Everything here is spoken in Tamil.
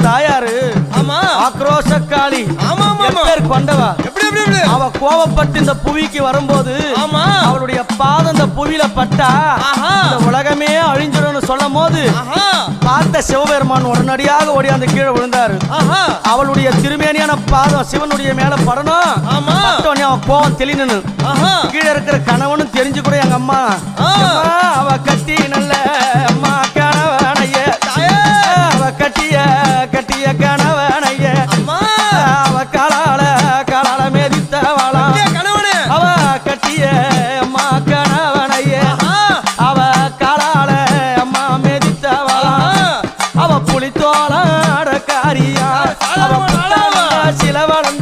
தாயாரு ஆக்ரோஷக்காளி பேர் கொண்டவா. அவ கோபப்பட்டு இந்த புவிக்கு வரும்போது அவளுடைய பாதம் இந்த புவியில பட்டா இந்த உலகமே அழிஞ்சிடும் சொல்லும் போது பார்த்த சிவபெருமான் உடனடியாக ஓடி அந்த கீழே விழுந்தாரு. அவளுடைய திருமேனியான பாதம் சிவனுடைய மேல படணும். அவன் கோபம் தெளினு கீழே இருக்கிற கணவனும் தெரிஞ்சு கூட எங்க அம்மா அவ கட்டி நல்ல அம்மா கணவனைய அவ கட்டிய கட்டிய கணவனைய அவ காலால மேதித்தவளா அவ கட்டிய அம்மா கணவனைய அவ காலால அம்மா மேதித்தவளா அவ புலித்தோளாட காரியா அவ சில வளர்ந்த